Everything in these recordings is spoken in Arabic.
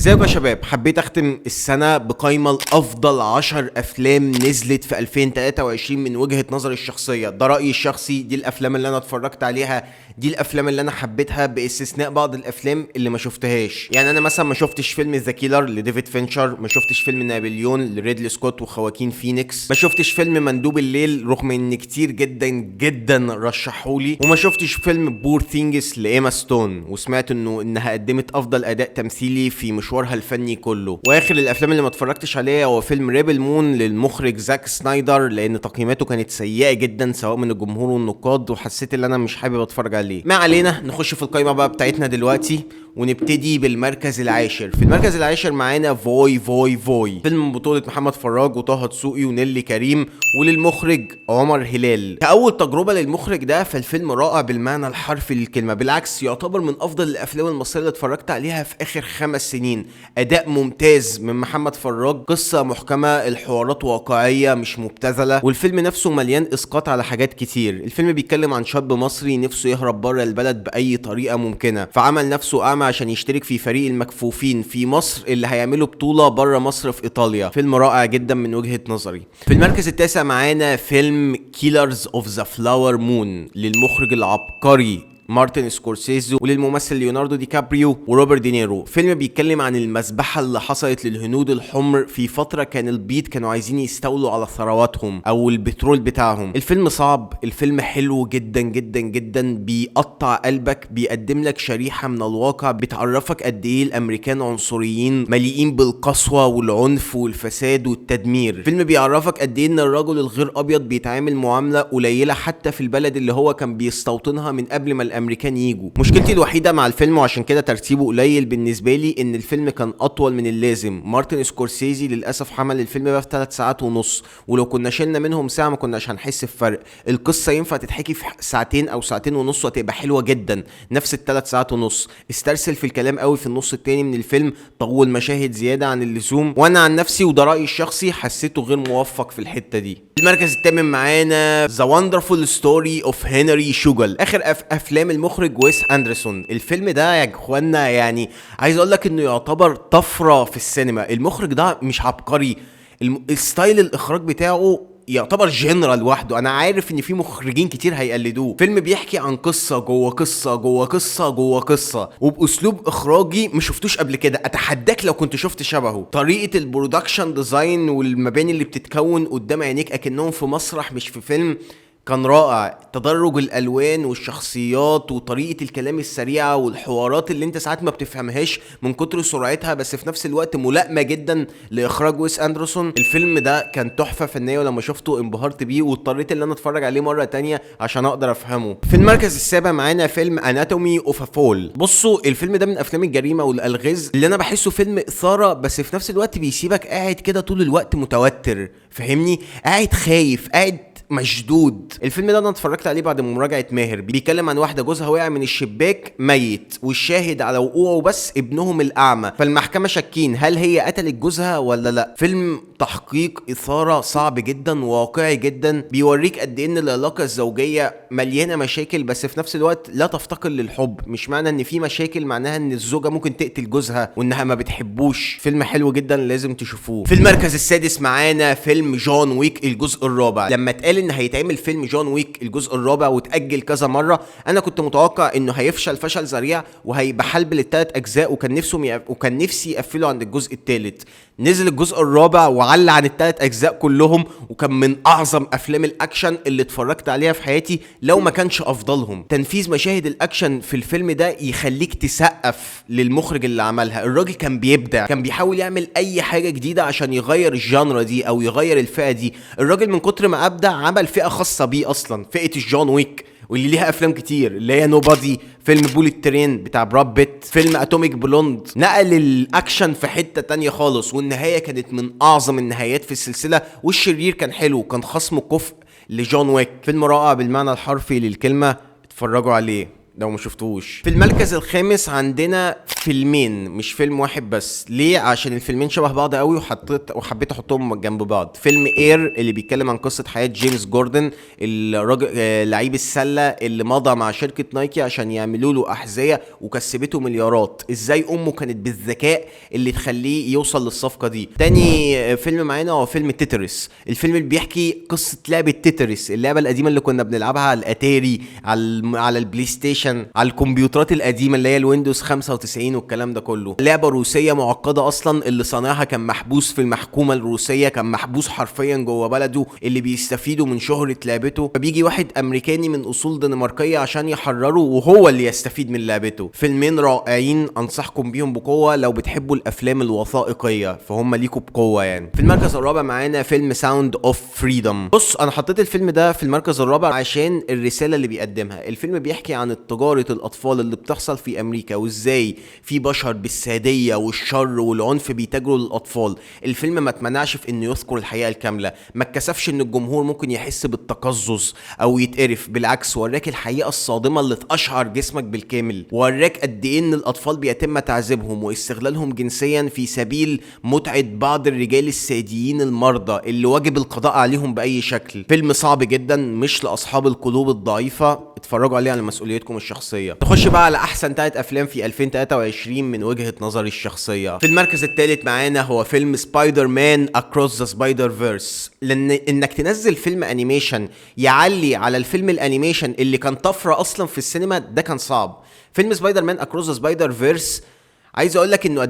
ازيكم يا شباب؟ حبيت اختم السنة بقائمة لأفضل 10 أفلام نزلت في 2023 من وجهة نظري الشخصية. ده رأيي الشخصي، دي الأفلام اللي أنا اتفرجت عليها، دي الأفلام اللي أنا حبيتها باستثناء بعض الأفلام اللي ما شفتهاش. يعني أنا مثلا ما شفتش فيلم ذا كيلر لديفيد فينشر، ما شفتش فيلم نابليون لريدلي سكوت وخواكين فينيكس، ما شفتش فيلم مندوب الليل رغم إن كتير جدا جدا رشحولي، وما شفتش فيلم بور ثينجز لإيما ستون وسمعت إنها قدمت أفضل أداء تمثيلي في مشوارها الفني كله. واخر الافلام اللي ما اتفرجتش عليها هو فيلم ريبل مون للمخرج زاك سنايدر، لان تقييماته كانت سيئه جدا سواء من الجمهور والنقاد، وحسيت ان انا مش حابب اتفرج عليه. ما علينا، نخش في القائمه بقى بتاعتنا دلوقتي ونبتدي بالمركز العاشر. في المركز العاشر معانا فوي فوي فوي، فيلم من بطولة محمد فراج وطه دسوقي ونيلي كريم وللمخرج عمر هلال. كأول تجربة للمخرج ده فالفيلم رائع بالمعنى الحرفي للكلمة، بالعكس يعتبر من أفضل الأفلام المصرية اللي اتفرجت عليها في آخر 5 سنين. أداء ممتاز من محمد فراج، قصة محكمة، الحوارات واقعية مش مبتذلة، والفيلم نفسه مليان إسقاط على حاجات كتير. الفيلم بيتكلم عن شاب مصري نفسه يهرب بره البلد بأي طريقة ممكنة، فعمل نفسه أعمى عشان يشترك في فريق المكفوفين في مصر اللي هيعملوا بطولة بره مصر في إيطاليا. فيلم رائع جدا من وجهة نظري. في المركز التاسع معانا فيلم كيلرز اوف ذا فلاور مون للمخرج العبقري مارتن سكورسيزي وللممثل ليوناردو دي كابريو وروبرت دينيرو. فيلم بيتكلم عن المذبحة اللي حصلت للهنود الحمر في فترة كان البيض كانوا عايزين يستولوا على ثرواتهم او البترول بتاعهم. الفيلم صعب، الفيلم حلو جدا جدا جدا، بيقطع قلبك، بيقدم لك شريحة من الواقع بتعرفك قد ايه الامريكان عنصريين مليئين بالقسوة والعنف والفساد والتدمير. فيلم بيعرفك قد ايه ان الرجل الغير ابيض بيتعامل معاملة قليلة حتى في البلد اللي هو كان بيستوطنها من قبل ما الامريكان يجوا. مشكلتي الوحيده مع الفيلم وعشان كده ترتيبه قليل بالنسبه لي ان الفيلم كان اطول من اللازم. مارتن سكورسيزي للاسف حمل الفيلم ده في 3 ساعات ونص، ولو كنا شلنا منهم ساعه ما كناش هنحس بفرق. القصه ينفع تتحكي في ساعتين او ساعتين ونص وهتبقى حلوه جدا، نفس ال3 ساعات ونص. استرسل في الكلام قوي في النص التاني من الفيلم، طول مشاهد زياده عن اللزوم، وانا عن نفسي وده رايي الشخصي حسيته غير موفق في الحته دي. المركز الثامن معانا ذا وندرفول ستوري اوف هنري شوجل، اخر افلام المخرج ويس اندرسون. الفيلم ده يا اخوانا يعني عايز اقول لك انه يعتبر طفره في السينما. المخرج ده مش عبقري، الستايل الاخراج بتاعه يعتبر جنرال لوحده. انا عارف ان في مخرجين كتير هيقلدوه. فيلم بيحكي عن قصه جوه قصه جوه قصه جوه قصه، وباسلوب اخراجي ما شفتوش قبل كده. اتحداك لو كنت شفت شبهه. طريقه البرودكشن ديزاين والمباني اللي بتتكون قدام عينيك اكنهم في مسرح مش في فيلم كان رائع. تدرج الالوان والشخصيات وطريقه الكلام السريعه والحوارات اللي انت ساعات ما بتفهمهاش من كتر سرعتها، بس في نفس الوقت ملائمه جدا لاخراج ويس اندرسون. الفيلم ده كان تحفه فنيه، ولما شفته انبهرت بيه واضطريت ان انا اتفرج عليه مره تانية عشان اقدر افهمه. في المركز السابع معانا فيلم اناتومي اوف ا فول. بصوا الفيلم ده من افلام الجريمه والالغاز اللي انا بحسه فيلم اثاره، بس في نفس الوقت بيسيبك قاعد كده طول الوقت متوتر، فهمني؟ قاعد خايف، قاعد مشدود. الفيلم ده انا اتفرجت عليه بعد مراجعه ماهر. بيتكلم عن واحده جوزها وقع من الشباك ميت، والشاهد على وقوعه بس ابنهم الاعمى، فالمحكمه شاكين هل هي قتلت جوزها ولا لا. فيلم تحقيق اثاره صعب جدا وواقعي جدا، بيوريك قد ايه ان العلاقه الزوجيه مليانه مشاكل، بس في نفس الوقت لا تفتقر للحب. مش معنى ان في مشاكل معناها ان الزوجه ممكن تقتل جوزها وانها ما بتحبوش. فيلم حلو جدا لازم تشوفوه. في المركز السادس معانا فيلم جون ويك الجزء الرابع. لما اتقال ان هيتعمل فيلم جون ويك الجزء الرابع وتأجل كذا مرة، انا كنت متوقع انه هيفشل فشل ذريع وهيبقى حلب لل3 اجزاء، وكان نفسي يقفلوا عند الجزء الثالث. نزل الجزء الرابع وعلى عن ال3 اجزاء كلهم، وكان من اعظم افلام الاكشن اللي اتفرجت عليها في حياتي لو ما كانش افضلهم. تنفيذ مشاهد الاكشن في الفيلم ده يخليك تسقف للمخرج اللي عملها. الراجل كان بيبدع، كان بيحاول يعمل اي حاجة جديدة عشان يغير الجانرا دي او يغير الفئة دي. الراجل من كتر ما ابدع عمل فئة خاصة بيه اصلا، فئة الجون ويك، واللي ليها افلام كتير اللي هي نوبادي، فيلم بوليت ترين بتاع براد بيت، فيلم اتوميك بلوند. نقل الاكشن في حتة تانية خالص، والنهاية كانت من اعظم النهايات في السلسلة، والشرير كان حلو، كان خصم كفء لجون ويك. فيلم رائع بالمعنى الحرفي للكلمة، اتفرجوا عليه. لو ما شفتوش. في المركز الخامس عندنا فيلمين، مش فيلم واحد بس. ليه؟ عشان الفيلمين شبه بعض قوي وحبيت احطهم جنب بعض. فيلم اير اللي بيتكلم عن قصه حياه جيمس جوردن، الراجل لعيب السله اللي مضى مع شركه نايكي عشان يعملوا له احذيه وكسبته مليارات. ازاي امه كانت بالذكاء اللي تخليه يوصل للصفقه دي. تاني فيلم معانا هو فيلم تيترس. الفيلم اللي بيحكي قصه لعبه تيترس، اللعبه القديمه اللي كنا بنلعبها على الاتاري، على البلاي ستيشن، على الكمبيوترات القديمه اللي هي الويندوز 95 والكلام ده كله. لعبه روسيه معقده اصلا، اللي صانعها كان محبوس في المحكومه الروسيه، كان محبوس حرفيا جوه بلده اللي بيستفيدوا من شهره لعبته. فبيجي واحد امريكاني من اصول دنماركيه عشان يحرره وهو اللي يستفيد من لعبته. فيلمين رائعين انصحكم بيهم بقوه لو بتحبوا الافلام الوثائقيه، فهم ليكوا بقوه يعني. في المركز الرابع معانا فيلم ساوند اوف فريدم. بص انا حطيت الفيلم ده في المركز الرابع عشان الرساله اللي بيقدمها. الفيلم بيحكي عن تجاره الاطفال اللي بتحصل في امريكا، وازاي في بشر بالساديه والشر والعنف بيتاجروا للاطفال. الفيلم ما اتمنعش في انه يذكر الحقيقه الكامله، ما اتكسفش ان الجمهور ممكن يحس بالتقزز او يتقرف، بالعكس وراك الحقيقه الصادمه اللي تقشعر جسمك بالكامل. وراك قد ايه ان الاطفال بيتم تعذيبهم واستغلالهم جنسيا في سبيل متعه بعض الرجال الساديين المرضى اللي واجب القضاء عليهم باي شكل. فيلم صعب جدا، مش لاصحاب القلوب الضعيفه، اتفرجوا عليه على مسؤوليتكم الشخصيه. نخش بقى على احسن 3 افلام في 2023 من وجهه نظري الشخصيه. في المركز الثالث معانا هو فيلم سبايدر مان اكروس ذا سبايدر فيرس. لان انك تنزل فيلم انيميشن يعلي على الفيلم الانيميشن اللي كان طفره اصلا في السينما، ده كان صعب. فيلم سبايدر مان اكروس ذا سبايدر فيرس عايز اقول لك انه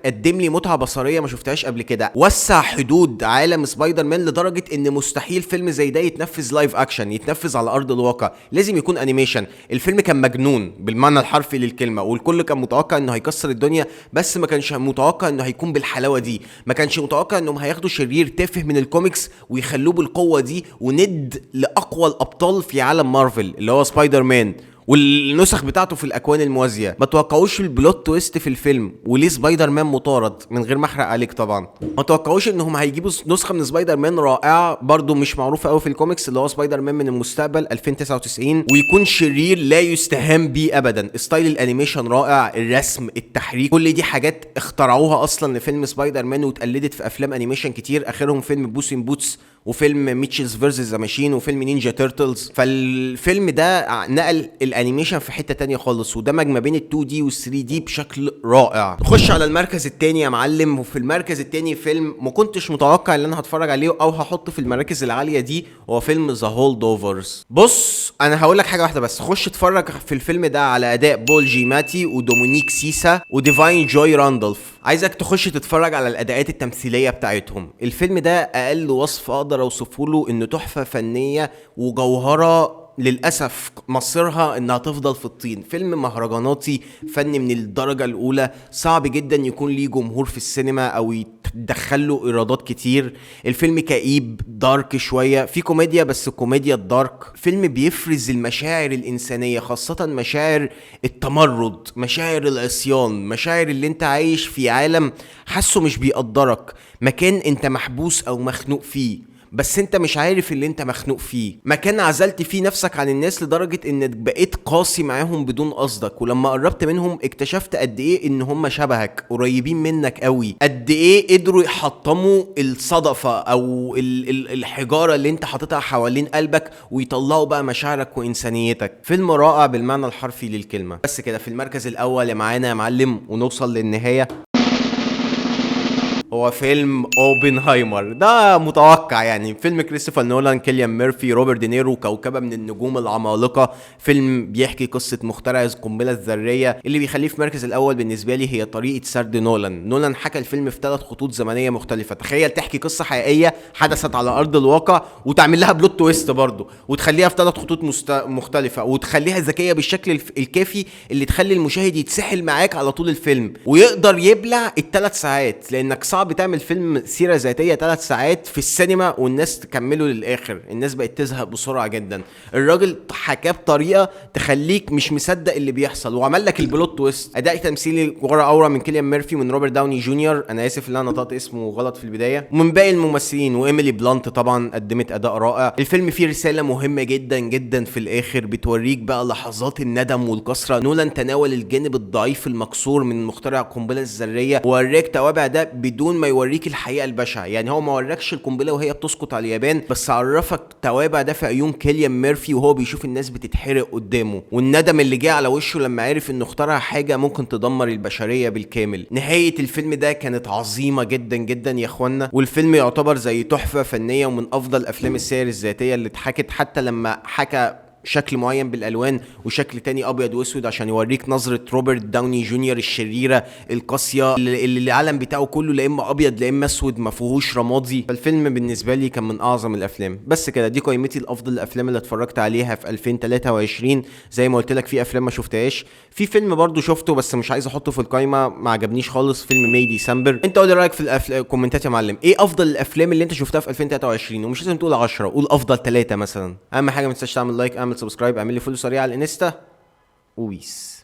قدم لي متعه بصريه ما شفتهاش قبل كده. وسع حدود عالم سبايدر مان لدرجه ان مستحيل فيلم زي ده يتنفذ لايف اكشن، يتنفذ على ارض الواقع، لازم يكون انيميشن. الفيلم كان مجنون بالمعنى الحرفي للكلمه، والكل كان متوقع انه هيكسر الدنيا، بس ما كانش متوقع انه هيكون بالحلاوه دي. ما كانش متوقع انهم هياخدوا شرير تافه من الكوميكس ويخلوه بالقوه دي، وند لاقوى الابطال في عالم مارفل اللي هو سبايدر مان والنسخ بتاعته في الاكوان الموازيه. ما توقعوش البلوت تويست في الفيلم، وليه سبايدر مان مطارد من غير ما احرق عليك طبعا. ما توقعوش انهم هيجيبوا نسخه من سبايدر مان رائعه برضو مش معروفه قوي في الكوميكس، اللي هو سبايدر مان من المستقبل 2099، ويكون شرير لا يستهان بيه ابدا. ستايل الانيميشن رائع، الرسم، التحريك، كل دي حاجات اخترعوها اصلا لفيلم سبايدر مان واتقلدت في افلام انيميشن كتير، اخرهم فيلم بوس ان بوتس وفيلم ميتشلز فيرسز ذا ماشين وفيلم نينجا تيرتلز. فالفيلم ده نقل الانيميشن في حته تانية خالص، ودمج ما بين ال2 دي وال3 دي بشكل رائع. نخش على المركز التاني يا معلم. وفي المركز التاني فيلم ما كنتش متوقع ان انا هتفرج عليه او هحطه في المراكز العاليه دي، هو فيلم ذا هولد اوفرز. بص انا هقول لك حاجه واحده بس، خش اتفرج في الفيلم ده على اداء بول جيماتي ودومينيك سيسا وديفاين جوي راندولف. عايزك تخش تتفرج على الاداءات التمثيليه بتاعتهم. الفيلم ده اقل وصف اقدر اوصفه له انه تحفه فنيه وجوهره للأسف مصيرها انها تفضل في الطين. فيلم مهرجاناتي، فن من الدرجة الاولى، صعب جدا يكون ليه جمهور في السينما او يتدخله ايرادات كتير. الفيلم كئيب دارك شوية، في كوميديا بس كوميديا الدارك. فيلم بيفرز المشاعر الانسانية، خاصة مشاعر التمرد، مشاعر العصيان، مشاعر اللي انت عايش في عالم حاسه مش بيقدرك، مكان انت محبوس او مخنوق فيه بس انت مش عارف اللي انت مخنوق فيه، مكان عزلت فيه نفسك عن الناس لدرجة انك بقيت قاسي معاهم بدون قصدك، ولما قربت منهم اكتشفت قد ايه ان هم شبهك قريبين منك قوي، قد ايه قدروا يحطموا الصدفة او الحجارة اللي انت حاططها حوالين قلبك ويطلعوا بقى مشاعرك وانسانيتك. فيلم رائع بالمعنى الحرفي للكلمة. بس كده في المركز الاول معانا يا معلم ونوصل للنهاية هو فيلم اوبنهايمر. ده متوقع يعني، فيلم كريستوفر نولان، كيليان ميرفي، روبرت دينيرو، كوكبه من النجوم العمالقه. فيلم بيحكي قصه مخترع القنبله الذريه. اللي بيخليه في المركز الاول بالنسبه لي هي طريقه سرد نولان حكى الفيلم في 3 خطوط زمنيه مختلفه. تخيل تحكي قصه حقيقيه حدثت على ارض الواقع وتعمل لها بلوت تويست برضه وتخليها في 3 خطوط مختلفه وتخليها ذكيه بالشكل الكافي اللي تخلي المشاهد يتسحل معاك على طول الفيلم ويقدر يبلع ال3 ساعات، لانك صعب صعب تعمل فيلم سيره ذاتيه 3 ساعات في السينما والناس تكمله للاخر، الناس بقت تزهق بسرعه جدا. الراجل حكاه بطريقه تخليك مش مصدق اللي بيحصل، وعمل لك البلوت تويست. اداء تمثيلي ورا اورا من كيليان ميرفي ومن روبرت داوني جونيور، انا اسف ان انا نطقت اسمه غلط في البدايه، ومن باقي الممثلين. وايميلي بلانت طبعا قدمت اداء رائع. الفيلم فيه رساله مهمه جدا جدا في الاخر بتوريك بقى لحظات الندم والكسره. نولان تناول الجانب الضعيف المكسور من مخترع القنبله الذريه ووريك توابع ده بدون ما يوريك الحقيقه البشعه. يعني هو ما وريكش القنبله وهي بتسقط على اليابان، بس عرفك توابع ده في عيون كيليان ميرفي وهو بيشوف الناس بتتحرق قدامه، والندم اللي جه على وشه لما عرف انه اخترع حاجه ممكن تدمر البشريه بالكامل. نهايه الفيلم ده كانت عظيمه جدا جدا يا اخوانا، والفيلم يعتبر زي تحفه فنيه ومن افضل افلام السير الذاتيه اللي اتحكت، حتى لما حكى شكل معين بالالوان وشكل تاني ابيض واسود عشان يوريك نظره روبرت داوني جونيور الشريره القاسيه اللي العالم بتاعه كله لا اما ابيض لا اما اسود ما فيهوش رمادي. فالفيلم بالنسبه لي كان من اعظم الافلام. بس كده دي قائمتي الافضل الافلام اللي اتفرجت عليها في 2023. زي ما قلت لك في افلام ما شفتهاش، في فيلم برضو شفته بس مش عايز احطه في القائمه، ما عجبنيش خالص، فيلم ماي ديسمبر. انت قول رايك في الكومنتات يا معلم، ايه افضل الافلام اللي انت شفتها في 2023؟ ومش لازم تقول 10، قول افضل 3 مثلا. اهم حاجه ما تنساش تعمل لايك، اعمل سبسكرايب، اعمل لي فولو سريع على الانستا، وبيس.